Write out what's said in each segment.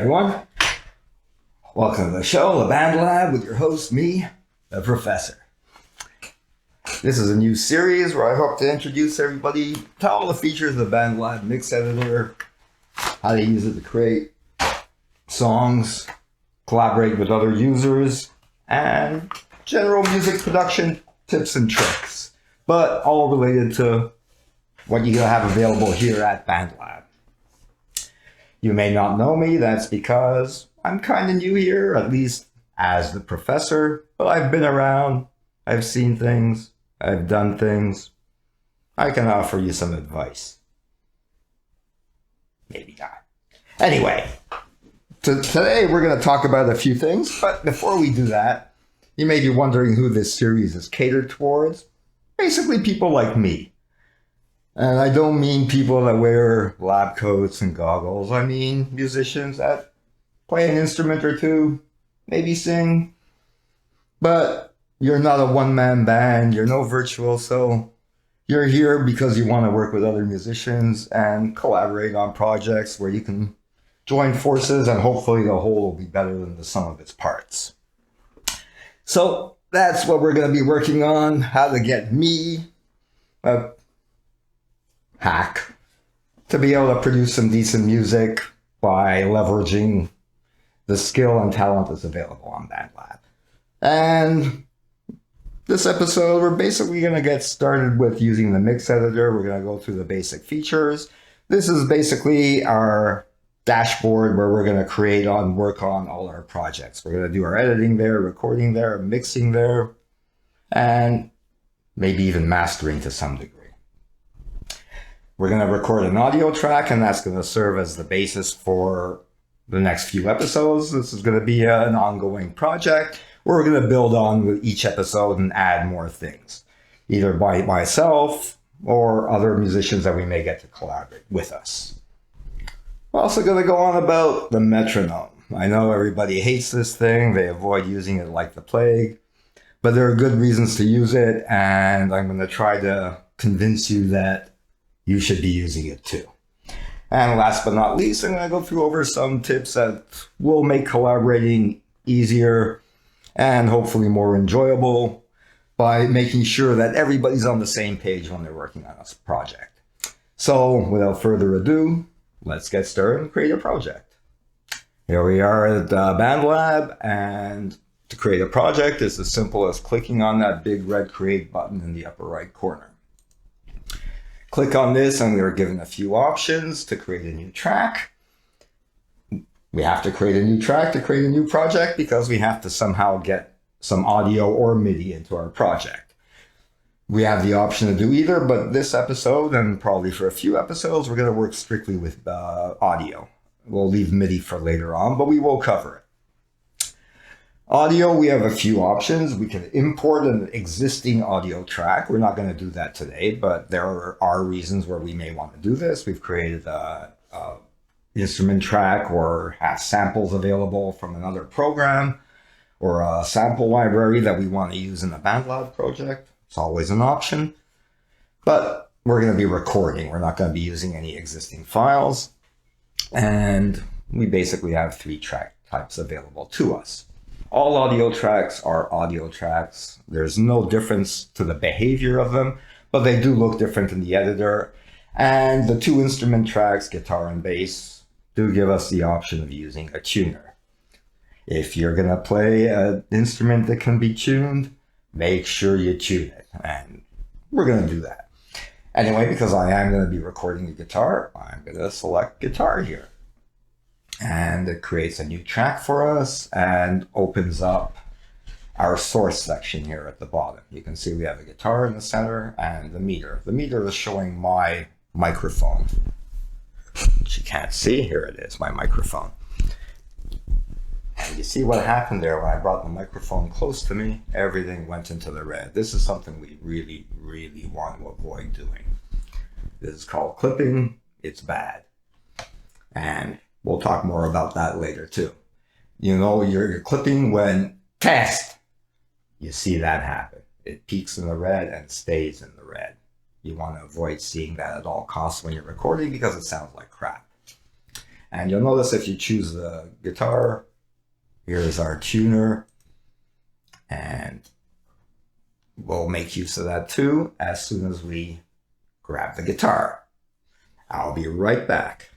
everyone. Welcome to the show, the Bandlab, with your host, me, the professor. This is a new series where I hope to introduce everybody to all the features of the Bandlab mix editor, how to use it to create songs, collaborate with other users, and general music production tips and tricks, but all related to what you have available here at Bandlab. You may not know me, that's because I'm kind of new here, at least as the professor, but I've been around, I've seen things, I've done things. I can offer you some advice. Maybe not. Anyway, today we're going to talk about a few things, but before we do that, you may be wondering who this series is catered towards. Basically people like me. And I don't mean people that wear lab coats and goggles. I mean musicians that play an instrument or two, maybe sing. But you're not a one-man band, you're no virtuoso. You're here because you want to work with other musicians and collaborate on projects where you can join forces and hopefully the whole will be better than the sum of its parts. So that's what we're going to be working on, how to get me a hack to be able to produce some decent music by leveraging the skill and talent that's available on Bandlab. And this episode, we're basically going to get started with using the mix editor. We're going to go through the basic features. This is basically our dashboard where we're going to work on all our projects. We're going to do our editing there, recording there, mixing there, and maybe even mastering to some degree. We're going to record an audio track, and that's going to serve as the basis for the next few episodes. This is going to be an ongoing project where we're going to build on with each episode and add more things, either by myself or other musicians that we may get to collaborate with us. We're also going to go on about the Metronome. I know everybody hates this thing. They avoid using it like the plague, but there are good reasons to use it, and I'm going to try to convince you that you should be using it too. And last but not least, I'm going to go through over some tips that will make collaborating easier and hopefully more enjoyable by making sure that everybody's on the same page when they're working on a project. So without further ado, let's get started and create a project. Here we are at Bandlab, and to create a project is as simple as clicking on that big red create button in the upper right corner. Click on this and we are given a few options to create a new track. We have to create a new track to create a new project because we have to somehow get some audio or MIDI into our project. We have the option to do either, but this episode and probably for a few episodes, we're going to work strictly with audio. We'll leave MIDI for later on, but we will cover it. Audio, we have a few options. We can import an existing audio track. We're not going to do that today, but there are reasons where we may want to do this. We've created a instrument track or have samples available from another program or a sample library that we want to use in the Bandlab project. It's always an option, but we're going to be recording. We're not going to be using any existing files. And we basically have 3 track types available to us. All audio tracks are audio tracks. There's no difference to the behavior of them, but they do look different in the editor. And the 2 instrument tracks, guitar and bass, do give us the option of using a tuner. If you're going to play an instrument that can be tuned, make sure you tune it. And we're going to do that. Anyway, because I am going to be recording a guitar, I'm going to select guitar here. And it creates a new track for us and opens up our source section here at the bottom. You can see we have a guitar in the center and the meter. The meter is showing my microphone, which you can't see. Here it is, my microphone. And you see what happened there when I brought the microphone close to me? Everything went into the red. This is something we really, really want to avoid doing. This is called clipping. It's bad. And we'll talk more about that later too. You know, you're clipping when test. You see that happen. It peaks in the red and stays in the red. You want to avoid seeing that at all costs when you're recording because it sounds like crap. And you'll notice if you choose the guitar, here's our tuner, and we'll make use of that too as soon as we grab the guitar. I'll be right back.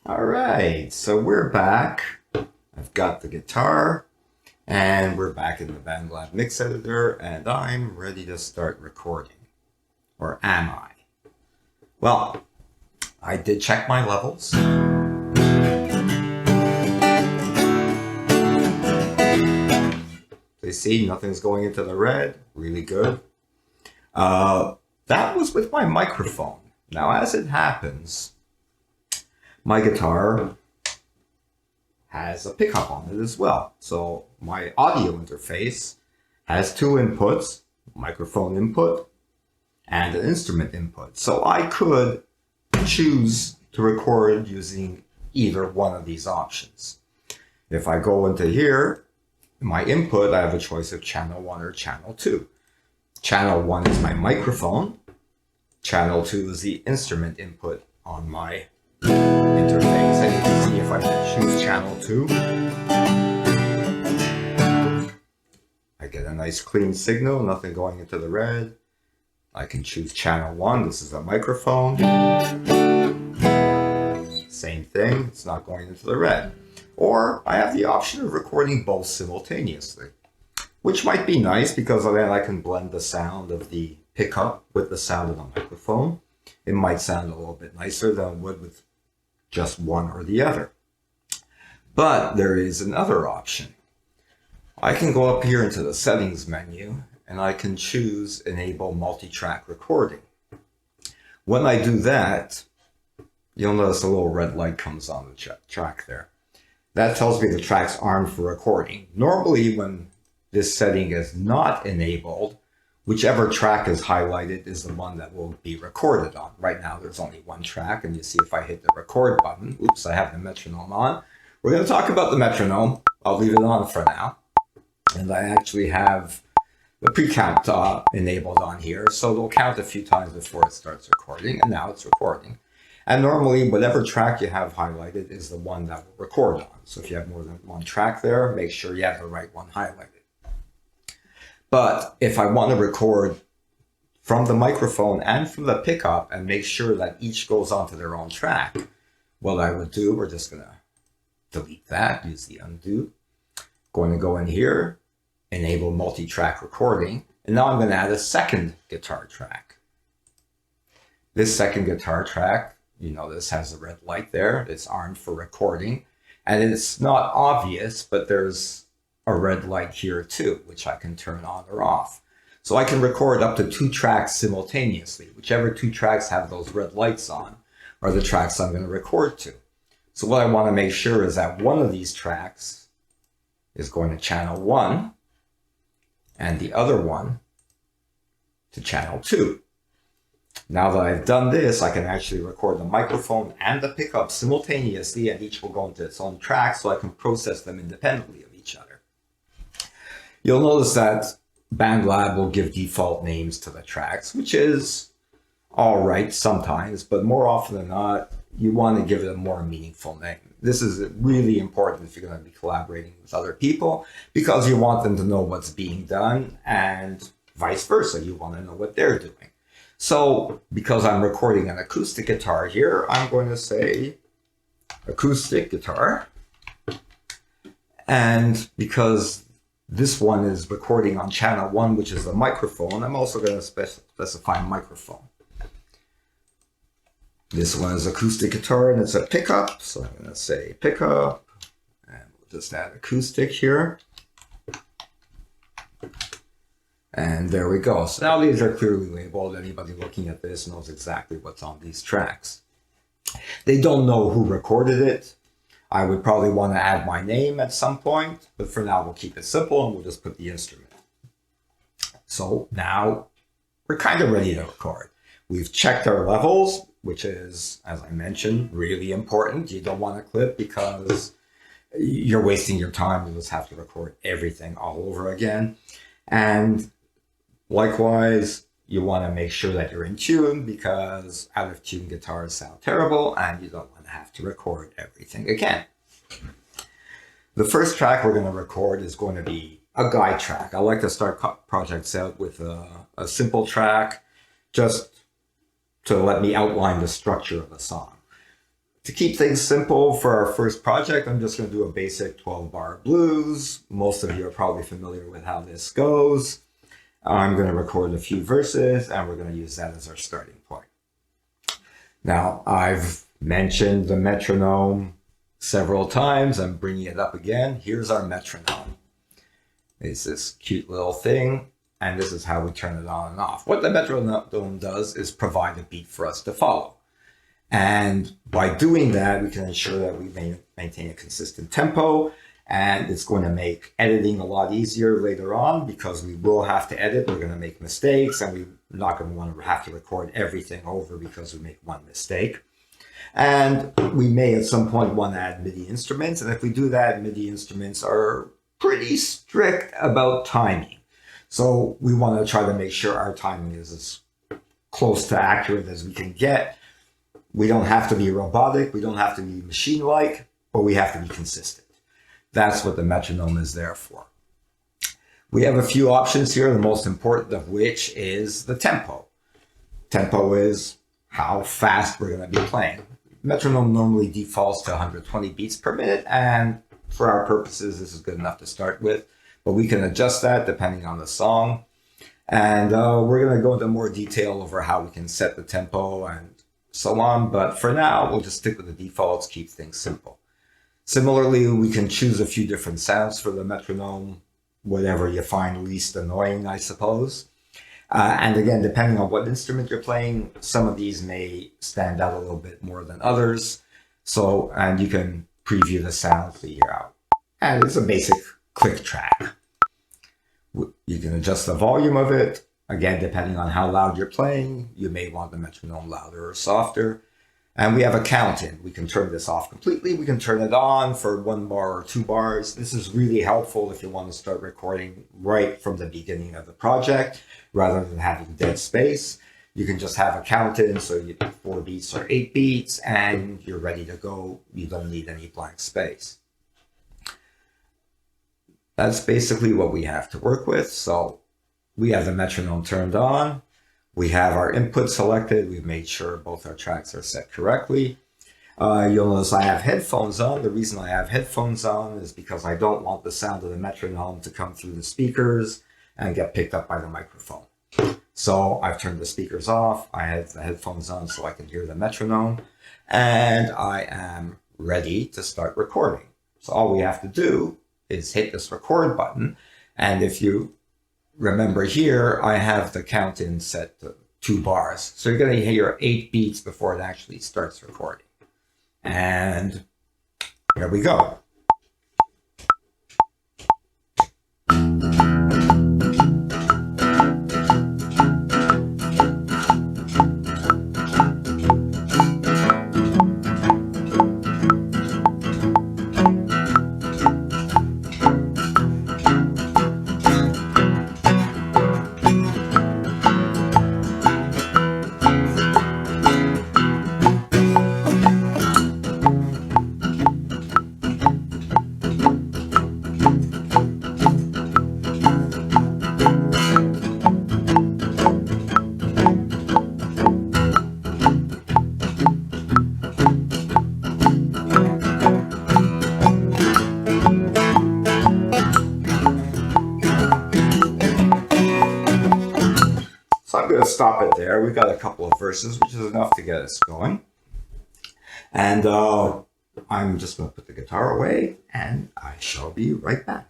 All right, so we're back. I've got the guitar, and we're back in the Bandlab mix editor, and I'm ready to start recording. Or am I? Well, I did check my levels. You see, nothing's going into the red. Really good. That was with my microphone. Now, as it happens, my guitar has a pickup on it as well. So my audio interface has two inputs, microphone input and an instrument input. So I could choose to record using either one of these options. If I go into here, my input, I have a choice of channel 1 or channel 2. Channel 1 is my microphone. Channel 2 is the instrument input on my interface. And you can see if I choose channel 2, I get a nice clean signal, nothing going into the red. I can choose channel 1, this is a microphone. Same thing, it's not going into the red. Or I have the option of recording both simultaneously, which might be nice because then I can blend the sound of the pickup with the sound of the microphone. It might sound a little bit nicer than it would with just one or the other. But there is another option. I can go up here into the settings menu and I can choose enable multi-track recording. When I do that, you'll notice a little red light comes on the track there. That tells me the track's armed for recording. Normally, when this setting is not enabled, whichever track is highlighted is the one that will be recorded on. Right now, there's only one track, and you see if I hit the record button, oops, I have the metronome on. We're going to talk about the metronome. I'll leave it on for now. And I actually have the pre-count enabled on here, so it'll count a few times before it starts recording, and now it's recording. And normally, whatever track you have highlighted is the one that will record on. So if you have more than one track there, make sure you have the right one highlighted. But if I want to record from the microphone and from the pickup and make sure that each goes onto their own track, what I would do, we're just going to delete that, use the undo. Going to go in here, enable multi-track recording, and now I'm going to add a second guitar track. This second guitar track, you know, this has a red light there. It's armed for recording. And it's not obvious, but there's a red light here too, which I can turn on or off. So I can record up to 2 tracks simultaneously. Whichever 2 tracks have those red lights on are the tracks I'm going to record to. So what I want to make sure is that one of these tracks is going to channel 1 and the other one to channel 2. Now that I've done this, I can actually record the microphone and the pickup simultaneously, and each will go into its own track so I can process them independently of each other. You'll notice that Bandlab will give default names to the tracks, which is all right sometimes, but more often than not, you want to give it a more meaningful name. This is really important if you're going to be collaborating with other people, because you want them to know what's being done, and vice versa. You want to know what they're doing. So, because I'm recording an acoustic guitar here, I'm going to say acoustic guitar. And because this one is recording on channel 1, which is the microphone, I'm also going to specify microphone. This one is acoustic guitar and it's a pickup. So I'm going to say pickup, and we'll just add acoustic here. And there we go. So now these are clearly labeled. Anybody looking at this knows exactly what's on these tracks. They don't know who recorded it. I would probably want to add my name at some point, but for now we'll keep it simple and we'll just put the instrument. So now we're kind of ready to record. We've checked our levels, which is, as I mentioned, really important. You don't want to clip because you're wasting your time. You just have to record everything all over again. And Likewise, you want to make sure that you're in tune, because out of tune guitars sound terrible and you don't want to have to record everything again. The first track we're going to record is going to be a guide track. I like to start projects out with a simple track, just to let me outline the structure of the song. To keep things simple for our first project, I'm just going to do a basic 12-bar blues. Most of you are probably familiar with how this goes. I'm going to record a few verses, and we're going to use that as our starting point. Now, I've mentioned the metronome several times. I'm bringing it up again. Here's our metronome. It's this cute little thing, and this is how we turn it on and off. What the metronome does is provide a beat for us to follow. And by doing that, we can ensure that we maintain a consistent tempo, and it's going to make editing a lot easier later on, because we will have to edit. We're going to make mistakes, and we're not going to want to have to record everything over because we make one mistake. And we may at some point want to add MIDI instruments. And if we do that, MIDI instruments are pretty strict about timing. So we want to try to make sure our timing is as close to accurate as we can get. We don't have to be robotic. We don't have to be machine-like, but we have to be consistent. That's what the metronome is there for. We have a few options here, the most important of which is the tempo. Tempo is how fast we're going to be playing. Metronome normally defaults to 120 beats per minute, and for our purposes, this is good enough to start with, but we can adjust that depending on the song. And we're going to go into more detail over how we can set the tempo and so on, but for now, we'll just stick with the defaults, keep things simple. Similarly, we can choose a few different sounds for the metronome, whatever you find least annoying, I suppose. And again, depending on what instrument you're playing, some of these may stand out a little bit more than others. So, and you can preview the sounds to hear out. And it's a basic click track. You can adjust the volume of it. Again, depending on how loud you're playing, you may want the metronome louder or softer. And we have a count in. We can turn this off completely. We can turn it on for 1 bar or 2 bars. This is really helpful if you want to start recording right from the beginning of the project, rather than having dead space. You can just have a count in, so you 4 beats or 8 beats, and you're ready to go. You don't need any blank space. That's basically what we have to work with. So we have the metronome turned on. We have our input selected. We've made sure both our tracks are set correctly. You'll notice I have headphones on. The reason I have headphones on is because I don't want the sound of the metronome to come through the speakers and get picked up by the microphone. So I've turned the speakers off. I have the headphones on so I can hear the metronome. And I am ready to start recording. So all we have to do is hit this record button. And if you remember here, I have the count in set to 2 bars. So you're going to hear 8 beats before it actually starts recording. And here we go. Stop it there. We've got a couple of verses, which is enough to get us going. And I'm just going to put the guitar away, and I shall be right back.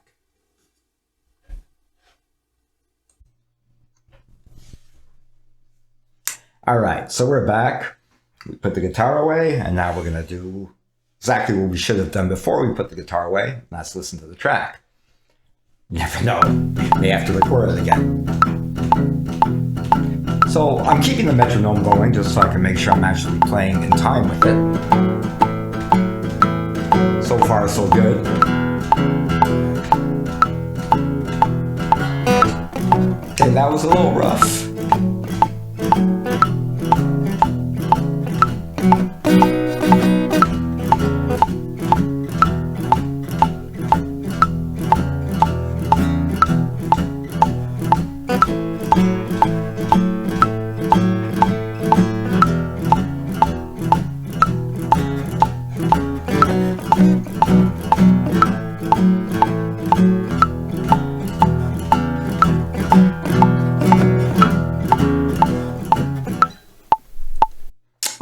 All right, so we're back. We put the guitar away, and now we're going to do exactly what we should have done before we put the guitar away. And let's listen to the track. You never know. We may have to record it again. So I'm keeping the metronome going just so I can make sure I'm actually playing in time with it. So far, so good. Okay, Okay, that was a little rough.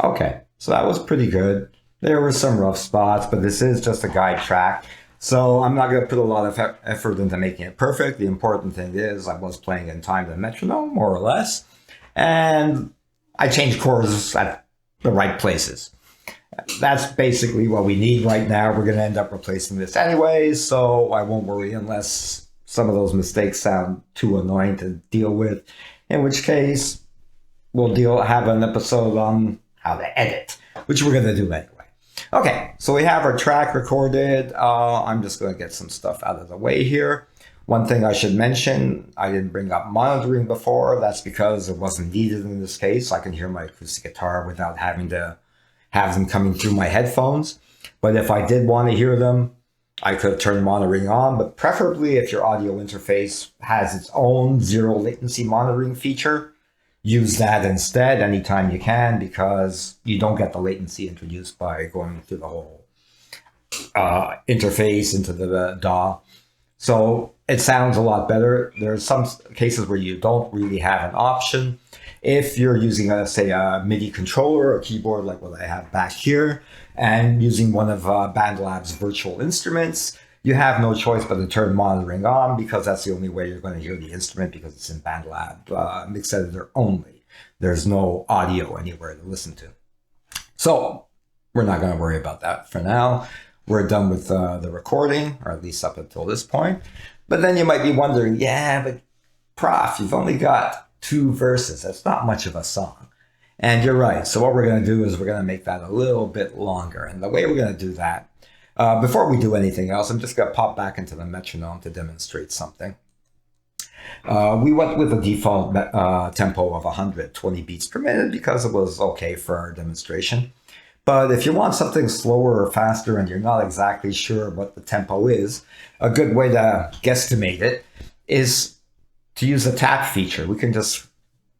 Okay, so that was pretty good. There were some rough spots, but this is just a guide track. So I'm not going to put a lot of effort into making it perfect. The important thing is I was playing in time to metronome, more or less. And I changed chords at the right places. That's basically what we need right now. We're going to end up replacing this anyway, so I won't worry unless some of those mistakes sound too annoying to deal with. In which case, we'll have an episode on how to edit, which we're going to do anyway. Okay, so we have our track recorded. I'm just going to get some stuff out of the way here. One thing I should mention, I didn't bring up monitoring before. That's because it wasn't needed in this case. I can hear my acoustic guitar without having to have them coming through my headphones. But if I did want to hear them, I could have turned monitoring on, but preferably if your audio interface has its own zero latency monitoring feature, use that instead anytime you can, because you don't get the latency introduced by going through the whole interface into the DAW. So it sounds a lot better. There are some cases where you don't really have an option. If you're using, say, a MIDI controller or keyboard like what I have back here, and using one of Bandlab's virtual instruments, you have no choice but to turn monitoring on, because that's the only way you're going to hear the instrument, because it's in Bandlab mix editor only. There's no audio anywhere to listen to. So we're not going to worry about that for now. We're done with the recording, or at least up until this point. But then you might be wondering, yeah, but Prof, you've only got 2 verses. That's not much of a song. And you're right. So what we're going to do is we're going to make that a little bit longer. And the way we're going to do that, before we do anything else, I'm just going to pop back into the metronome to demonstrate something. We went with a default tempo of 120 beats per minute because it was okay for our demonstration. But if you want something slower or faster and you're not exactly sure what the tempo is, a good way to guesstimate it is to use the tap feature. We can just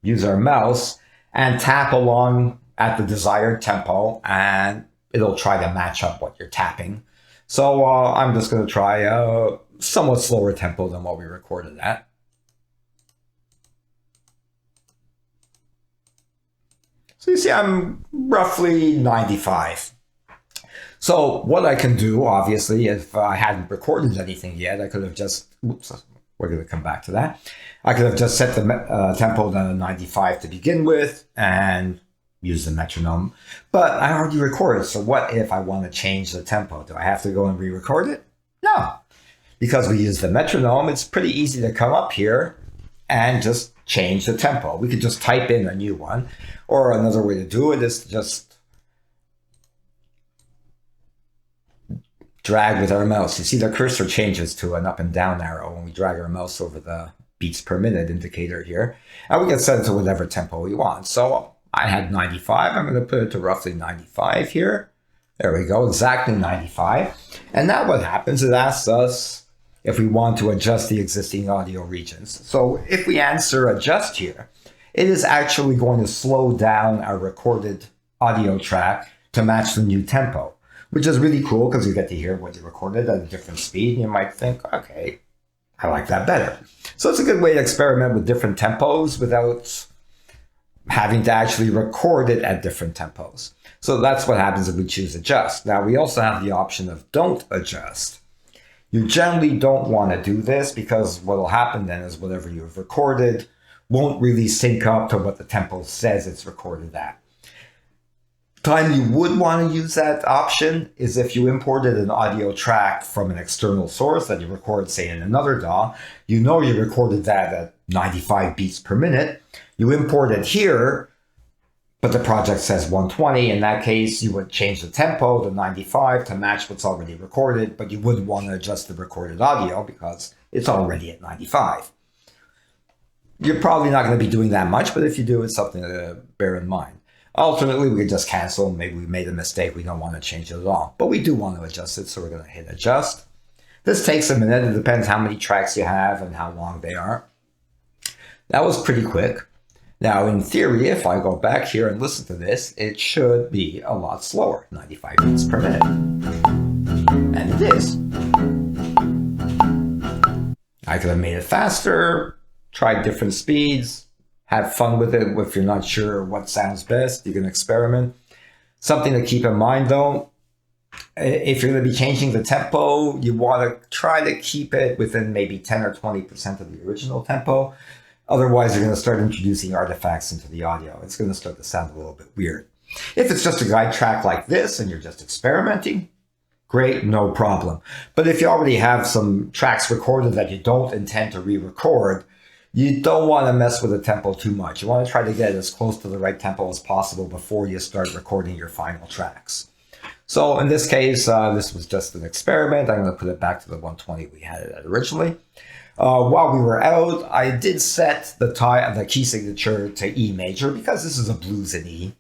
use our mouse and tap along at the desired tempo, and it'll try to match up what you're tapping. So I'm just going to try a somewhat slower tempo than what we recorded at. So you see, I'm roughly 95. So what I can do, obviously, if I hadn't recorded anything yet, I could have just, we're going to come back to that. I could have just set the tempo to 95 to begin with and use the metronome. But I already recorded, so what if I want to change the tempo? Do I have to go and re-record it? No. Because we use the metronome, it's pretty easy to come up here and just change the tempo. We could just type in a new one. Or another way to do it is to just drag with our mouse. You see the cursor changes to an up and down arrow when we drag our mouse over the beats per minute indicator here. And we can set it to whatever tempo we want. So I had 95. I'm going to put it to roughly 95 here. There we go, exactly 95. And now what happens, it asks us if we want to adjust the existing audio regions. So if we answer adjust here, it is actually going to slow down our recorded audio track to match the new tempo, which is really cool because you get to hear what you recorded at a different speed. And you might think, okay, I like that better. So it's a good way to experiment with different tempos without having to actually record it at different tempos. So that's what happens if we choose adjust. Now we also have the option of don't adjust. You generally don't want to do this because what will happen then is whatever you've recorded won't really sync up to what the tempo says it's recorded at. Time you would want to use that option is if you imported an audio track from an external source that you record, say, in another DAW. You know you recorded that at 95 beats per minute. You import it here, but the project says 120. In that case, you would change the tempo to 95 to match what's already recorded, but you wouldn't want to adjust the recorded audio because it's already at 95. You're probably not going to be doing that much, but if you do, it's something to bear in mind. Ultimately, we could just cancel. Maybe we made a mistake. We don't want to change it at all, but we do want to adjust it. So we're going to hit adjust. This takes a minute. It depends how many tracks you have and how long they are. That was pretty quick. Now, in theory, if I go back here and listen to this, it should be a lot slower, 95 beats per minute. And it is. I could have made it faster, tried different speeds, have fun with it. If you're not sure what sounds best, you can experiment. Something to keep in mind though, if you're going to be changing the tempo, you want to try to keep it within maybe 10 or 20% of the original tempo. Otherwise, you're going to start introducing artifacts into the audio. It's going to start to sound a little bit weird. If it's just a guide track like this and you're just experimenting, great, no problem. But if you already have some tracks recorded that you don't intend to re-record, you don't want to mess with the tempo too much. You want to try to get as close to the right tempo as possible before you start recording your final tracks. So in this case, this was just an experiment. I'm going to put it back to the 120 we had it at originally. While we were out, I did set the key signature to E major because this is a blues in E.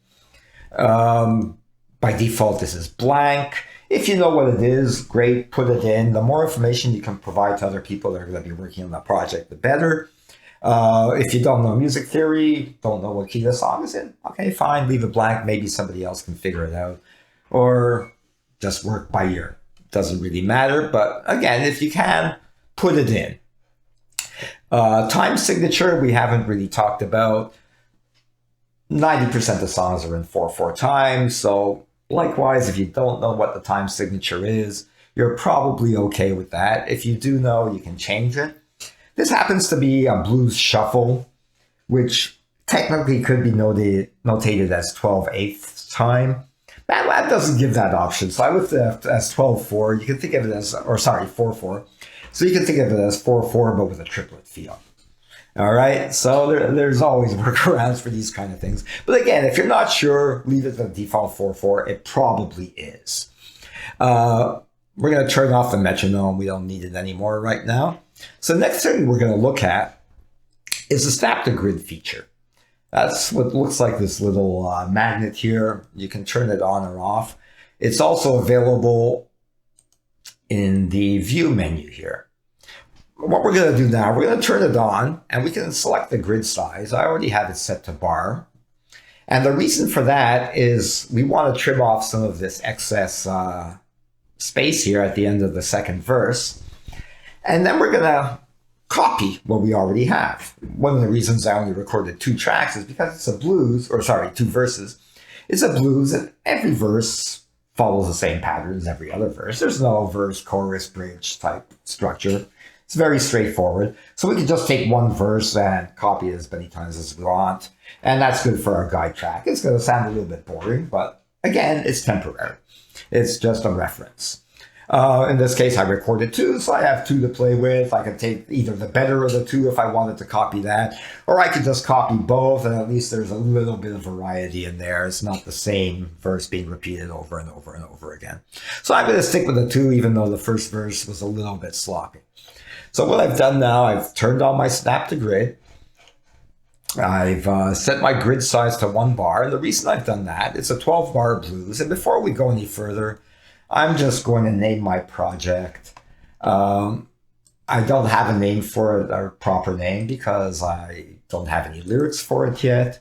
By default, this is blank. If you know what it is, great, put it in. The more information you can provide to other people that are going to be working on the project, the better. If you don't know music theory, don't know what key the song is in, okay, fine, leave it blank. Maybe somebody else can figure it out. Or just work by ear. Doesn't really matter. But again, if you can, put it in. Time signature, we haven't really talked about. 90% of songs are in 4/4 time. So likewise, if you don't know what the time signature is, you're probably okay with that. If you do know, you can change it. This happens to be a blues shuffle, which technically could be notated as 12/8 time. Bandlab doesn't give that option, so I left it as 12/4. You can think of it as, 4/4. So you can think of it as 4/4, but with a triplet feel. All right, so there's always workarounds for these kind of things. But again, if you're not sure, leave it the default 4/4. It probably is. We're going to turn off the metronome. We don't need it anymore right now. So next thing we're going to look at is the snap to grid feature. That's what looks like this little magnet here. You can turn it on or off. It's also available in the view menu here. What we're going to do now, we're going to turn it on and we can select the grid size. I already have it set to bar. And the reason for that is we want to trim off some of this excess space here at the end of the second verse. And then we're going to copy what we already have. One of the reasons I only recorded 2 tracks is because it's a blues, 2 verses. It's a blues and every verse follows the same pattern as every other verse. There's no verse, chorus, bridge type structure. It's very straightforward. So we can just take one verse and copy it as many times as we want. And that's good for our guide track. It's going to sound a little bit boring, but again, it's temporary. It's just a reference. In this case, I recorded 2, so I have 2 to play with. I could take either the better of the 2 if I wanted to copy that, or I could just copy both, and at least there's a little bit of variety in there. It's not the same verse being repeated over and over and over again. So I'm going to stick with the 2, even though the first verse was a little bit sloppy. So what I've done now, I've turned on my snap to grid. I've set my grid size to 1 bar, and the reason I've done that, it's a 12-bar blues, and before we go any further, I'm just going to name my project. I don't have a name for it, a proper name, because I don't have any lyrics for it yet.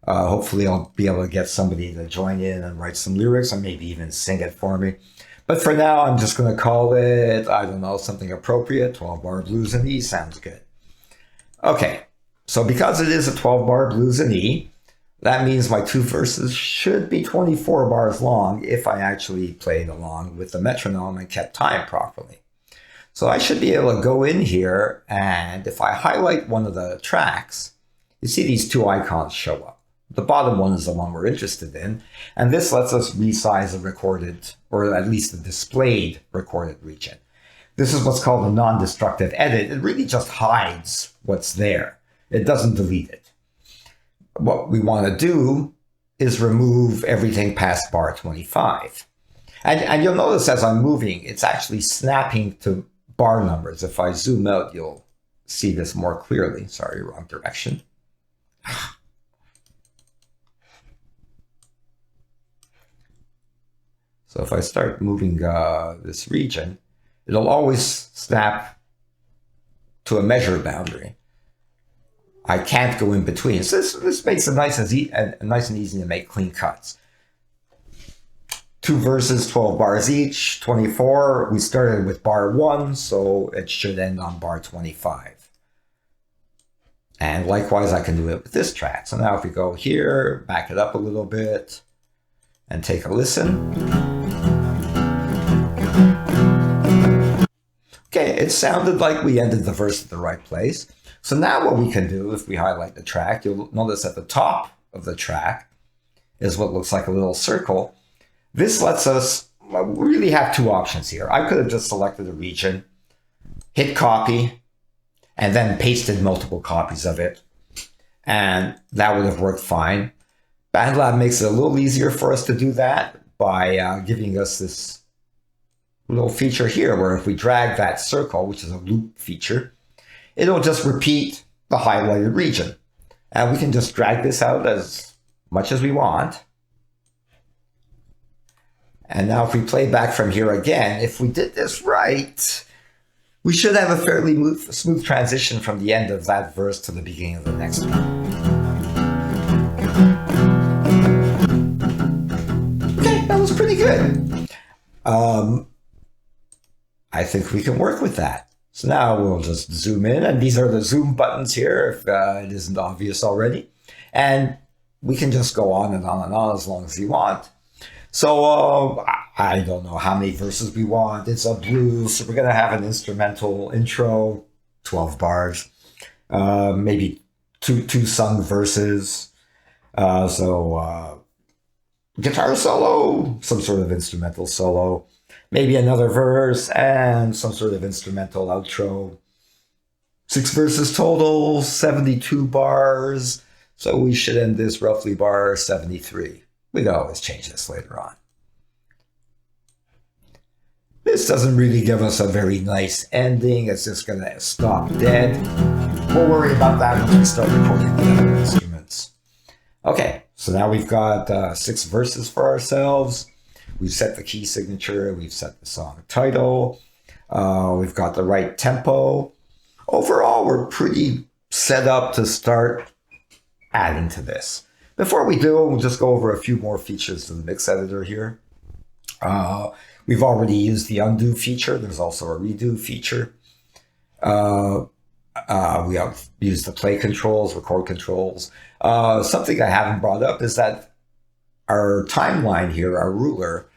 Hopefully I'll be able to get somebody to join in and write some lyrics and maybe even sing it for me. But for now, I'm just going to call it, I don't know, something appropriate. 12-bar blues in E sounds good. Okay, so because it is a 12-bar blues in E, that means my 2 verses should be 24 bars long if I actually played along with the metronome and kept time properly. So I should be able to go in here, and if I highlight one of the tracks, you see these 2 icons show up. The bottom one is the one we're interested in, and this lets us resize the recorded, or at least the displayed recorded region. This is what's called a non-destructive edit. It really just hides what's there. It doesn't delete it. What we want to do is remove everything past bar 25. And you'll notice as I'm moving, it's actually snapping to bar numbers. If I zoom out, you'll see this more clearly. Sorry, wrong direction. So if I start moving this region, it'll always snap to a measure boundary. I can't go in between. So this makes it nice and easy to make clean cuts. 2 verses, 12 bars each, 24. We started with bar 1, so it should end on bar 25. And likewise, I can do it with this track. So now if we go here, back it up a little bit, and take a listen. Okay, it sounded like we ended the verse at the right place. So now what we can do, if we highlight the track, you'll notice at the top of the track is what looks like a little circle. This lets us really have 2 options here. I could have just selected a region, hit copy, and then pasted multiple copies of it. And that would have worked fine. Bandlab makes it a little easier for us to do that by giving us this little feature here where if we drag that circle, which is a loop feature, it'll just repeat the highlighted region. And we can just drag this out as much as we want. And now if we play back from here again, if we did this right, we should have a fairly smooth transition from the end of that verse to the beginning of the next one. Okay, that was pretty good. I think we can work with that. So now we'll just zoom in, and these are the zoom buttons here if it isn't obvious already. And we can just go on and on and on as long as you want. So I don't know how many verses we want. It's a blues, so we're going to have an instrumental intro, 12 bars, maybe two sung verses. Guitar solo, some sort of instrumental solo, maybe another verse, and some sort of instrumental outro. 6 verses total, 72 bars. So we should end this roughly bar 73. We can always change this later on. This doesn't really give us a very nice ending. It's just going to stop dead. We'll worry about that once we start recording the other instruments. Okay, so now we've got 6 verses for ourselves. We've set the key signature. We've set the song title. We've got the right tempo. Overall, we're pretty set up to start adding to this. Before we do, we'll just go over a few more features of the mix editor here. We've already used the undo feature. There's also a redo feature. We have used the play controls, record controls. Something I haven't brought up is that our timeline here, our ruler,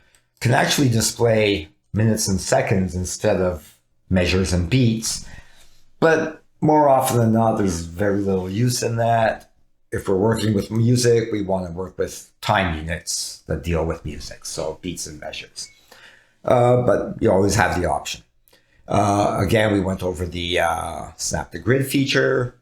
can actually display minutes and seconds instead of measures and beats. But more often than not, there's very little use in that. If we're working with music, we want to work with time units that deal with music, so beats and measures. But you always have the option. Again, we went over the snap to grid feature,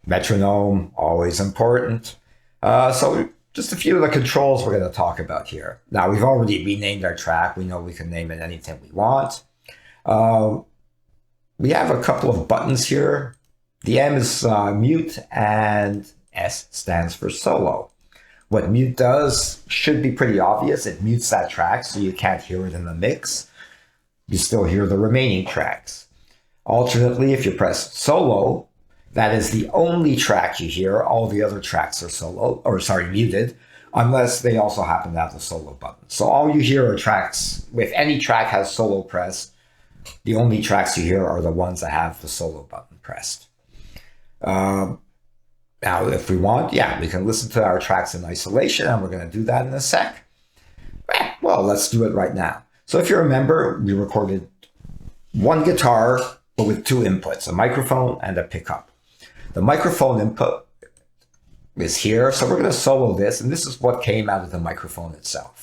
metronome, always important. So just a few of the controls we're going to talk about here. Now, we've already renamed our track. We know we can name it anything we want. We have a couple of buttons here. The M is mute, and S stands for solo. What mute does should be pretty obvious. It mutes that track so you can't hear it in the mix. You still hear the remaining tracks. Alternately, if you press solo, that is the only track you hear. All the other tracks are muted, unless they also happen to have the solo button. So all you hear are tracks, if any track has solo press, the only tracks you hear are the ones that have the solo button pressed. Now, if we want, we can listen to our tracks in isolation, and we're going to do that in a sec. Well, let's do it right now. So if you remember, we recorded one guitar, but with 2 inputs, a microphone and a pickup. The microphone input is here, so we're going to solo this, and this is what came out of the microphone itself.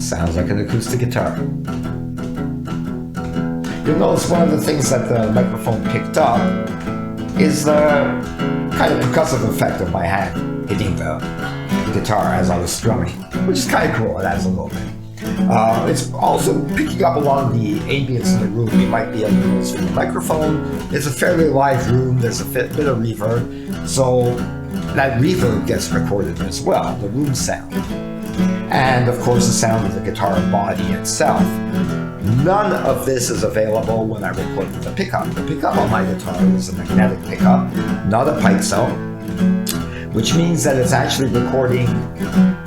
Sounds like an acoustic guitar. You'll notice one of the things that the microphone picked up is the kind of percussive effect of my hand hitting the guitar as I was strumming, which is kind of cool. It adds a little bit. It's also picking up a lot of the ambience in the room. You might be able to notice from the microphone. It's a fairly live room. There's a bit of reverb. So that reverb gets recorded as well, the room sound. And of course the sound of the guitar body itself. None of this is available when I record with the pickup. The pickup on my guitar is a magnetic pickup, not a pipe cell, which means that it's actually recording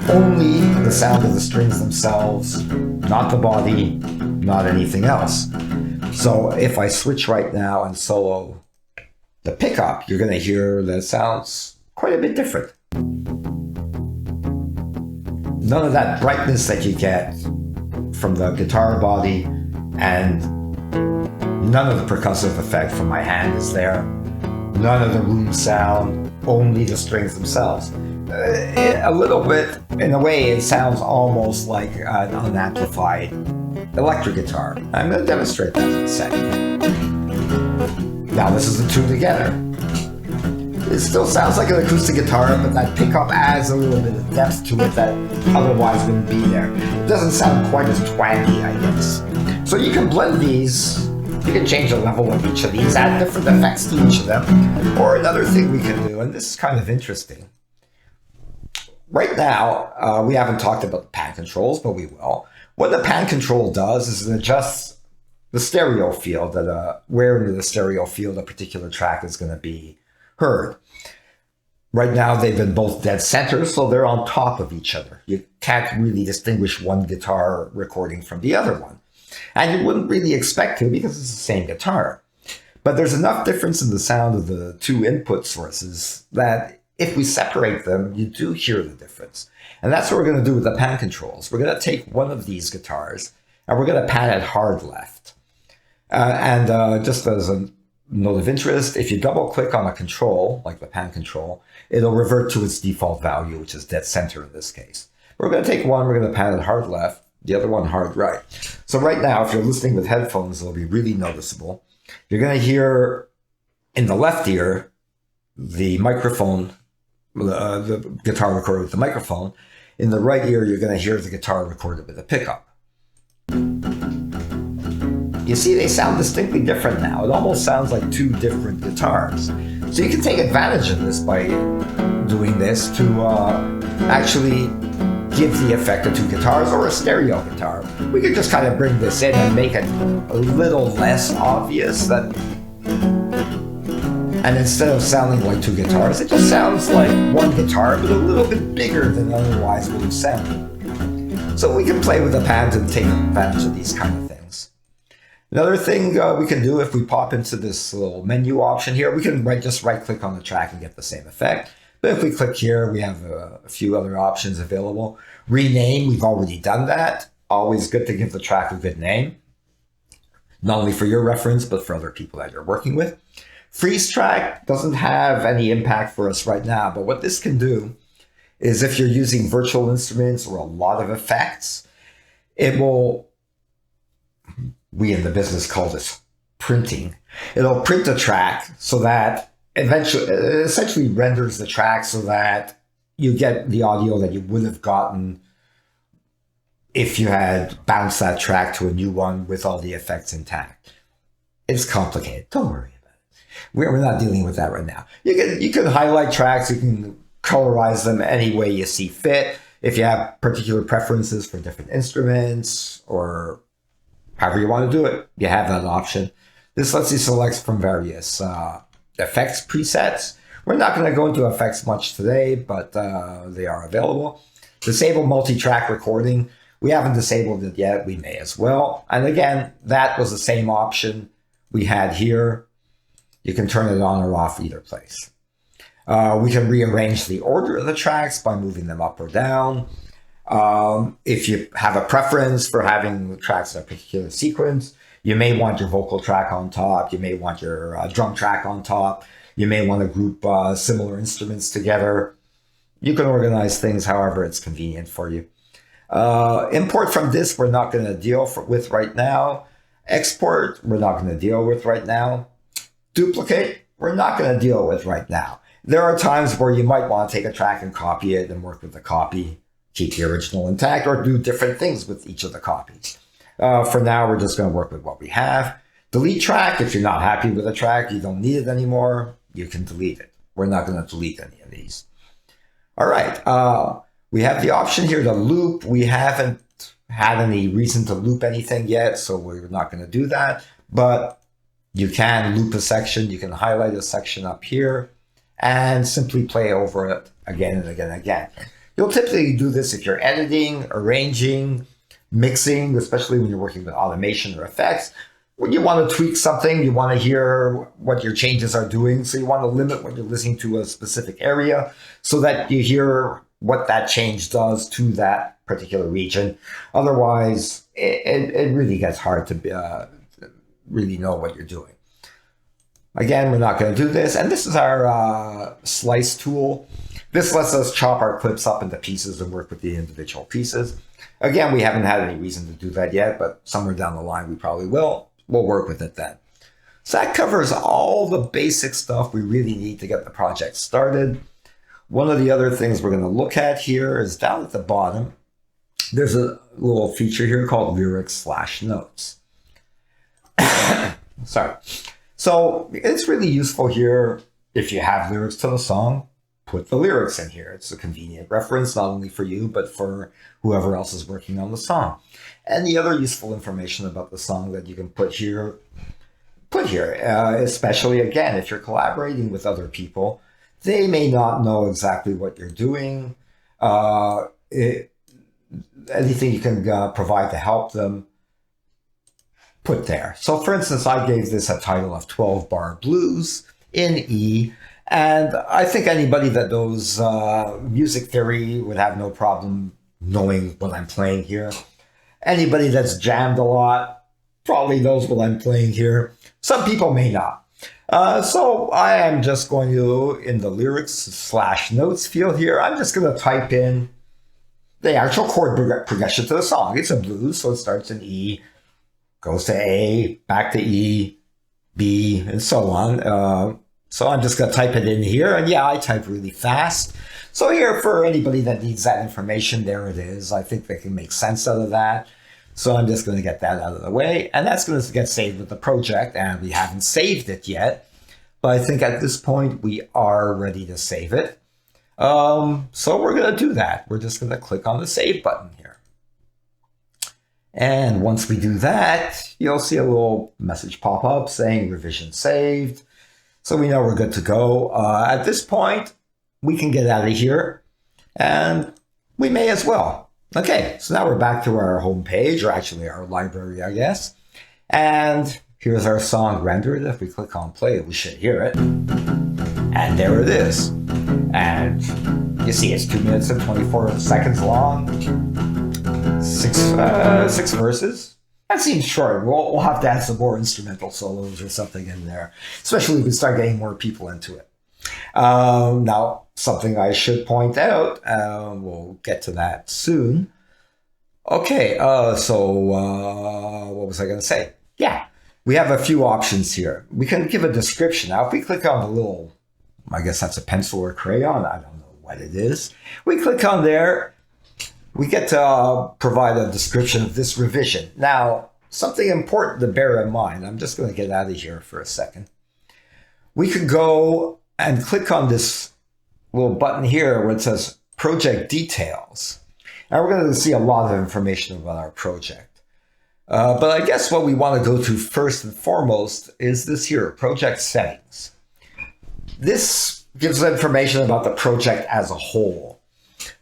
only the sound of the strings themselves, not the body, not anything else. So if I switch right now and solo the pickup, you're going to hear that it sounds quite a bit different. None of that brightness that you get from the guitar body, and none of the percussive effect from my hand is there. None of the room sound, only the strings themselves. A little bit, in a way, it sounds almost like an unamplified electric guitar. I'm going to demonstrate that in a second. Now this is the two together. It still sounds like an acoustic guitar, but that pickup adds a little bit of depth to it that otherwise wouldn't be there. It doesn't sound quite as twangy, I guess. So you can blend these. You can change the level of each of these, add different effects to each of them. Or another thing we can do, and this is kind of interesting. Right now, we haven't talked about the pan controls, but we will. What the pan control does is it adjusts the stereo field, where in the stereo field a particular track is going to be heard. Right now, they've been both dead center, so they're on top of each other. You can't really distinguish one guitar recording from the other one. And you wouldn't really expect to because it's the same guitar. But there's enough difference in the sound of the two input sources that if we separate them, you do hear the difference. And that's what we're going to do with the pan controls. We're going to take one of these guitars and we're going to pan it hard left. Just as a note of interest, if you double click on a control, like the pan control, it'll revert to its default value, which is dead center in this case. We're going to take one, we're going to pan it hard left, the other one hard right. So right now, if you're listening with headphones, it'll be really noticeable. You're going to hear in the left ear, the microphone, the guitar recorded with the microphone. In the right ear, you're going to hear the guitar recorded with a pickup. You see, they sound distinctly different now. It almost sounds like two different guitars. So you can take advantage of this by doing this to actually give the effect of two guitars or a stereo guitar. We could just kind of bring this in and make it a little less obvious that, and instead of sounding like two guitars, it just sounds like one guitar, but a little bit bigger than otherwise would have sounded. So we can play with the pans and take advantage of these kind of things. Another thing we can do if we pop into this little menu option here, we can just right click on the track and get the same effect. But if we click here, we have a few other options available. Rename, we've already done that. Always good to give the track a good name. Not only for your reference, but for other people that you're working with. Freeze track doesn't have any impact for us right now, but what this can do is if you're using virtual instruments or a lot of effects, it will, we in the business call this printing. It'll print a track so that eventually, it essentially renders the track so that you get the audio that you would have gotten if you had bounced that track to a new one with all the effects intact. It's complicated. Don't worry about it. We're not dealing with that right now. You can highlight tracks. You can colorize them any way you see fit. If you have particular preferences for different instruments or however you want to do it, you have that option. This lets you select from various effects presets. We're not going to go into effects much today, but they are available. Disable multi-track recording. We haven't disabled it yet. We may as well. And again, that was the same option we had here. You can turn it on or off either place. We can rearrange the order of the tracks by moving them up or down. If you have a preference for having the tracks in a particular sequence, you may want your vocal track on top. You may want your drum track on top. You may want to group similar instruments together. You can organize things however it's convenient for you. Import from disk, we're not going to deal with right now. Export, we're not going to deal with right now. Duplicate, we're not going to deal with right now. There are times where you might want to take a track and copy it and work with the copy keep the original intact or do different things with each of the copies. For now, we're just going to work with what we have. Delete track. If you're not happy with a track, you don't need it anymore, you can delete it. We're not going to delete any of these. All right. We have the option here to loop. We haven't had any reason to loop anything yet, so we're not going to do that. But you can loop a section. You can highlight a section up here and simply play over it again and again and again. You'll typically do this if you're editing, arranging, mixing, especially when you're working with automation or effects. When you want to tweak something, you want to hear what your changes are doing. So you want to limit what you're listening to a specific area so that you hear what that change does to that particular region. Otherwise, it really gets hard to really know what you're doing. Again, we're not going to do this. And this is our slice tool. This lets us chop our clips up into pieces and work with the individual pieces. Again, we haven't had any reason to do that yet, but somewhere down the line we probably will. We'll work with it then. So that covers all the basic stuff we really need to get the project started. One of the other things we're going to look at here is down at the bottom. There's a little feature here called lyrics/notes. Sorry. So it's really useful here if you have lyrics to the song, put the lyrics in here. It's a convenient reference, not only for you, but for whoever else is working on the song. And the other useful information about the song that you can put here, especially, again, if you're collaborating with other people, they may not know exactly what you're doing. Anything you can provide to help them, put there. So, for instance, I gave this a title of 12-bar blues in E, and I think anybody that knows music theory would have no problem knowing what I'm playing here. Anybody that's jammed a lot probably knows what I'm playing here. Some people may not. So I am just going to, in the lyrics/notes field here, I'm just going to type in the actual chord progression to the song. It's a blues, so it starts in E, goes to A, back to E, B, and so on. So I'm just going to type it in here. And yeah, I type really fast. So here, for anybody that needs that information, there it is. I think they can make sense out of that. So I'm just going to get that out of the way. And that's going to get saved with the project. And we haven't saved it yet. But I think at this point, we are ready to save it. So we're going to do that. We're just going to click on the Save button here. And once we do that, you'll see a little message pop up saying revision saved. So we know we're good to go. At this point, we can get out of here, and we may as well. Okay, so now we're back to our home page, or actually our library, I guess. And here's our song rendered. If we click on play, we should hear it. And there it is. And you see it's 2 minutes and 24 seconds long. Six verses. That seems short. We'll have to add some more instrumental solos or something in there, especially if we start getting more people into it. Now, something I should point out, we'll get to that soon. Okay, so what was I going to say? Yeah, we have a few options here. We can give a description. Now, if we click on the little, I guess that's a pencil or crayon, I don't know what it is. We click on there, we get to provide a description of this revision. Now, something important to bear in mind, I'm just going to get out of here for a second. We could go and click on this little button here where it says Project Details. And we're going to see a lot of information about our project. But I guess what we want to go to first and foremost is this here, Project Settings. This gives information about the project as a whole.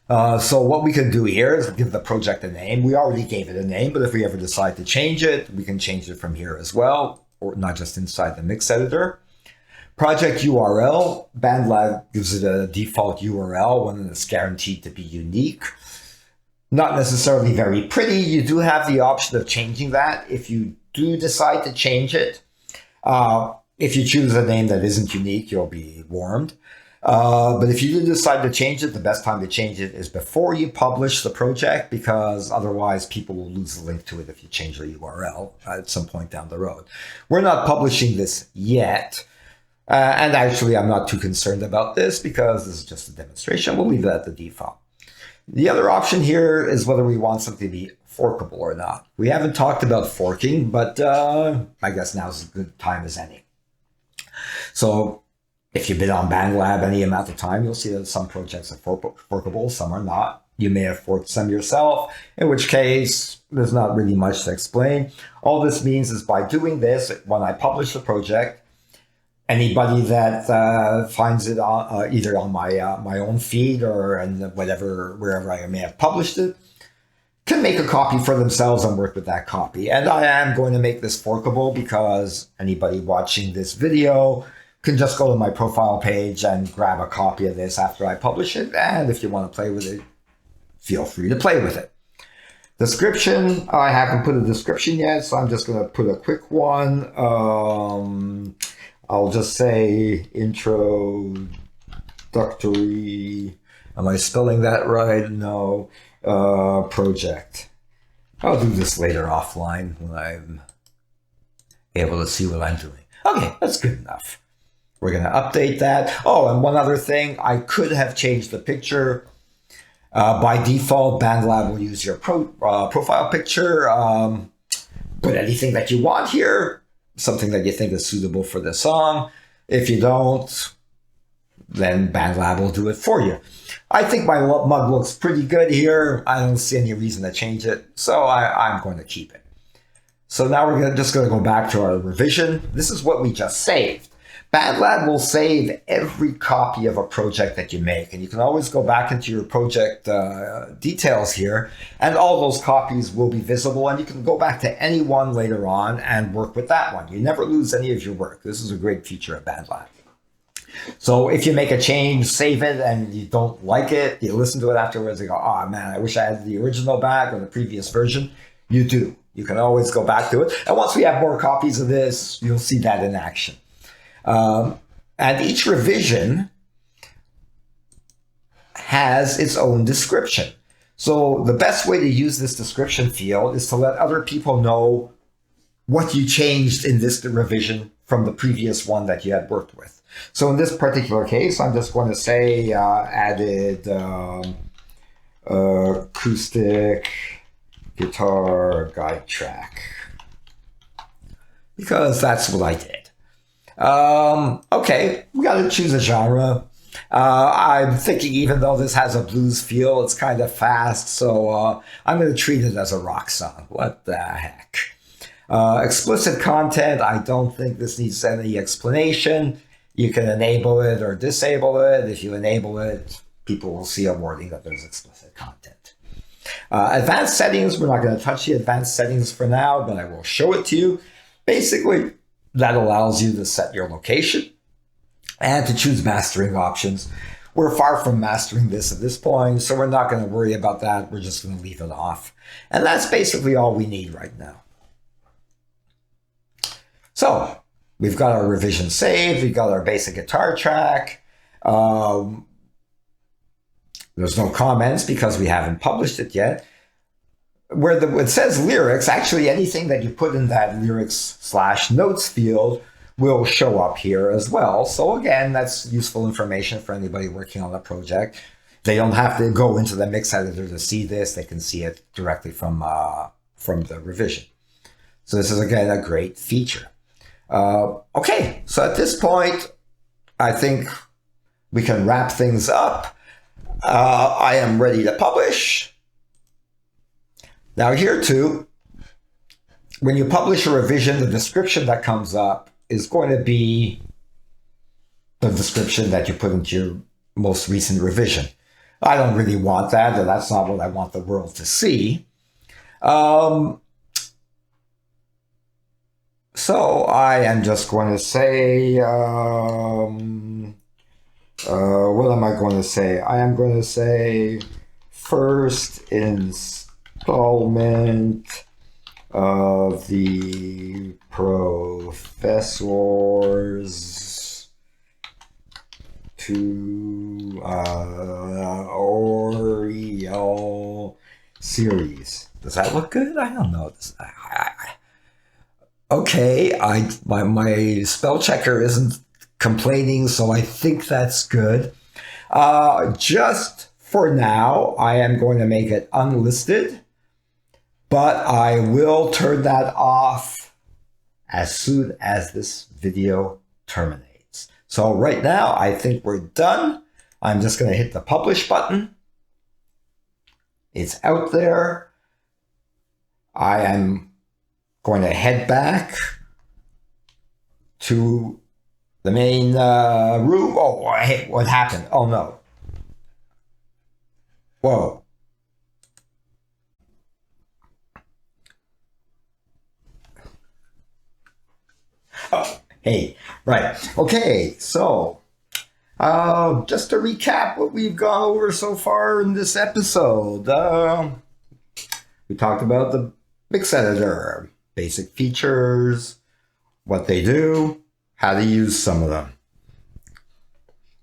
So what we can do here is give the project a name. We already gave it a name, but if we ever decide to change it, we can change it from here as well, or not just inside the mix editor. Project URL, Bandlab gives it a default URL, one that's guaranteed to be unique. Not necessarily very pretty. You do have the option of changing that if you do decide to change it. If you choose a name that isn't unique, you'll be warned. But if you do decide to change it, the best time to change it is before you publish the project, because otherwise people will lose the link to it if you change the URL at some point down the road. We're not publishing this yet. And actually, I'm not too concerned about this because this is just a demonstration. We'll leave it at the default. The other option here is whether we want something to be forkable or not. We haven't talked about forking, but I guess now's as good a time as any. So if you've been on Bandlab any amount of time, you'll see that some projects are forkable, some are not. You may have forked some yourself, in which case there's not really much to explain. All this means is by doing this, when I publish the project, anybody that finds it either on my own feed or in wherever I may have published it, can make a copy for themselves and work with that copy. And I am going to make this forkable because anybody watching this video can just go to my profile page and grab a copy of this after I publish it. And if you want to play with it, feel free to play with it. Description, I haven't put a description yet, so I'm just going to put a quick one. I'll just say introductory. Am I spelling that right? No. Project. I'll do this later offline when I'm able to see what I'm doing. Okay, that's good enough. We're going to update that. Oh, and one other thing, I could have changed the picture. By default, Bandlab will use your profile picture. Put anything that you want here, something that you think is suitable for the song. If you don't, then Bandlab will do it for you. I think my mug looks pretty good here. I don't see any reason to change it, so I'm going to keep it. So now we're just going to go back to our revision. This is what we just saved. Bandlab will save every copy of a project that you make, and you can always go back into your project details here, and all those copies will be visible, and you can go back to any one later on and work with that one. You never lose any of your work. This is a great feature of Bandlab. So if you make a change, save it, and you don't like it, you listen to it afterwards and go, oh man, I wish I had the original back or the previous version. You do. You can always go back to it. And once we have more copies of this, you'll see that in action. And each revision has its own description. So the best way to use this description field is to let other people know what you changed in this revision from the previous one that you had worked with. So in this particular case, I'm just going to say added acoustic guitar guide track, because that's what I did. Okay, we got to choose a genre. I'm thinking even though this has a blues feel, it's kind of fast, so I'm going to treat it as a rock song. What the heck? Explicit content, I don't think this needs any explanation. You can enable it or disable it. If you enable it, people will see a warning that there's explicit content. Advanced settings, we're not going to touch the advanced settings for now, but I will show it to you. Basically, that allows you to set your location and to choose mastering options. We're far from mastering this at this point, so we're not going to worry about that. We're just going to leave it off. And that's basically all we need right now. So we've got our revision saved. We've got our basic guitar track. There's no comments because we haven't published it yet. Where it says lyrics, actually anything that you put in that lyrics/notes field will show up here as well. So again, that's useful information for anybody working on a project. They don't have to go into the mix editor to see this. They can see it directly from the revision. So this is, again, a great feature. Okay, so at this point, I think we can wrap things up. I am ready to publish. Now here too, when you publish a revision, the description that comes up is going to be the description that you put into your most recent revision. I don't really want that, and that's not what I want the world to see. So I am just going to say, what am I going to say? I am going to say first installment of the Professor's Tutorial series. Does that look good? I don't know. Okay, my spell checker isn't complaining, so I think that's good. Just for now, I am going to make it unlisted, but I will turn that off as soon as this video terminates. So right now, I think we're done. I'm just going to hit the publish button. It's out there. I am going to head back to the main room. Oh, hey, what happened? Oh no. Whoa. Oh, hey, right. Okay, so just to recap what we've gone over so far in this episode. We talked about the mix editor, basic features, what they do, how to use some of them.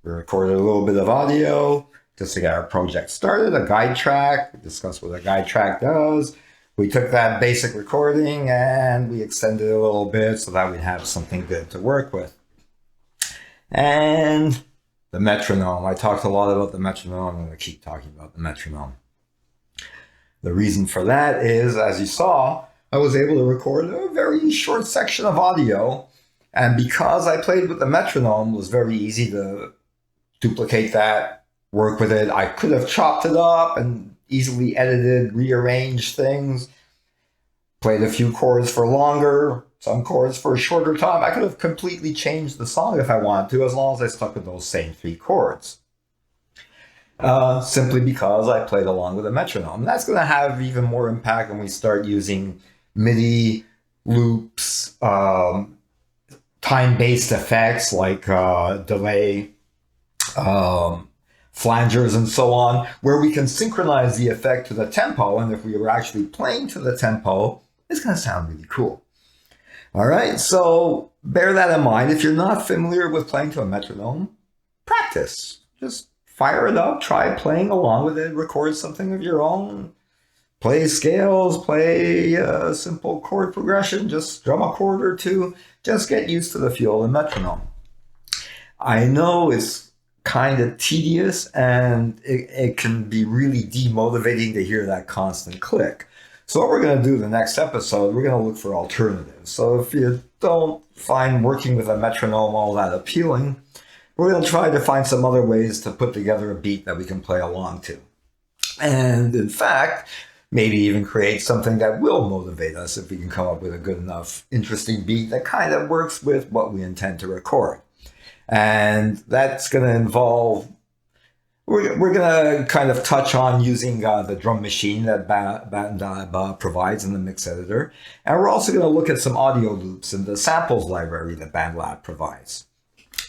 We recorded a little bit of audio just to get our project started, a guide track. We discussed what a guide track does. We took that basic recording and we extended it a little bit so that we'd have something good to work with. And the metronome. I talked a lot about the metronome. I'm going to keep talking about the metronome. The reason for that is, as you saw, I was able to record a very short section of audio. And because I played with the metronome, it was very easy to duplicate that, work with it. I could have chopped it up and easily edited, rearranged things, played a few chords for longer, some chords for a shorter time. I could have completely changed the song if I wanted to, as long as I stuck with those same 3 chords. Simply because I played along with a metronome. That's going to have even more impact when we start using MIDI loops, time-based effects like delay, flangers, and so on, where we can synchronize the effect to the tempo. And if we were actually playing to the tempo, it's going to sound really cool. All right, so bear that in mind. If you're not familiar with playing to a metronome, practice. Just fire it up, try playing along with it, record something of your own, play scales, play a simple chord progression, just strum a chord or two, just get used to the feel of the metronome. I know it's kind of tedious and it can be really demotivating to hear that constant click. So what we're going to do the next episode, we're going to look for alternatives. So if you don't find working with a metronome all that appealing, we're going to try to find some other ways to put together a beat that we can play along to. And in fact, maybe even create something that will motivate us if we can come up with a good enough, interesting beat that kind of works with what we intend to record. And that's going to involve, we're going to kind of touch on using the drum machine that Bandlab provides in the mix editor. And we're also going to look at some audio loops in the samples library that Bandlab provides.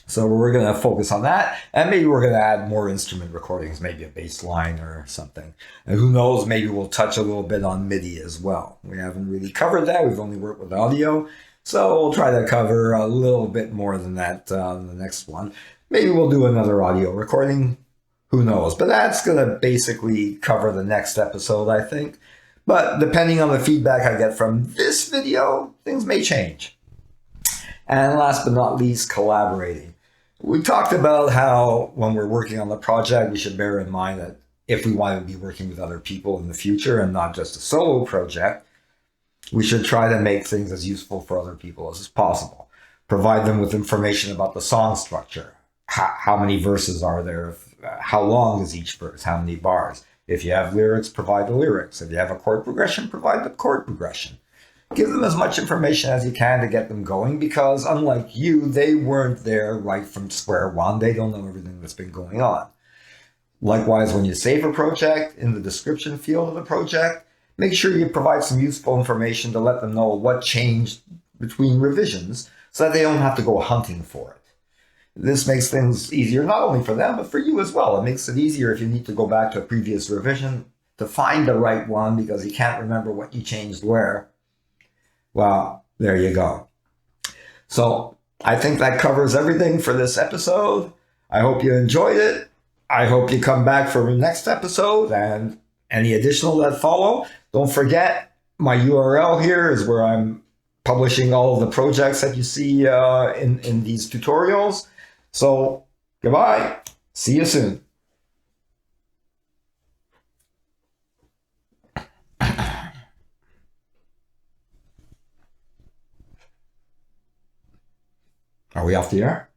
So we're going to focus on that, and maybe we're going to add more instrument recordings, maybe a bass line or something. And who knows, maybe we'll touch a little bit on MIDI as well. We haven't really covered that. We've only worked with audio. So we'll try to cover a little bit more than that in the next one. Maybe we'll do another audio recording. Who knows? But that's going to basically cover the next episode, I think. But depending on the feedback I get from this video, things may change. And last but not least, collaborating. We talked about how when we're working on the project, we should bear in mind that if we want to be working with other people in the future and not just a solo project, we should try to make things as useful for other people as possible. Provide them with information about the song structure. How many verses are there? How long is each verse? How many bars? If you have lyrics, provide the lyrics. If you have a chord progression, provide the chord progression. Give them as much information as you can to get them going, because unlike you, they weren't there right from square one. They don't know everything that's been going on. Likewise, when you save a project, in the description field of the project, make sure you provide some useful information to let them know what changed between revisions so that they don't have to go hunting for it. This makes things easier, not only for them, but for you as well. It makes it easier if you need to go back to a previous revision to find the right one because you can't remember what you changed where. Well, there you go. So I think that covers everything for this episode. I hope you enjoyed it. I hope you come back for the next episode and any additional that follow. Don't forget, my URL here is where I'm publishing all of the projects that you see in these tutorials. So goodbye. See you soon. Are we off the air?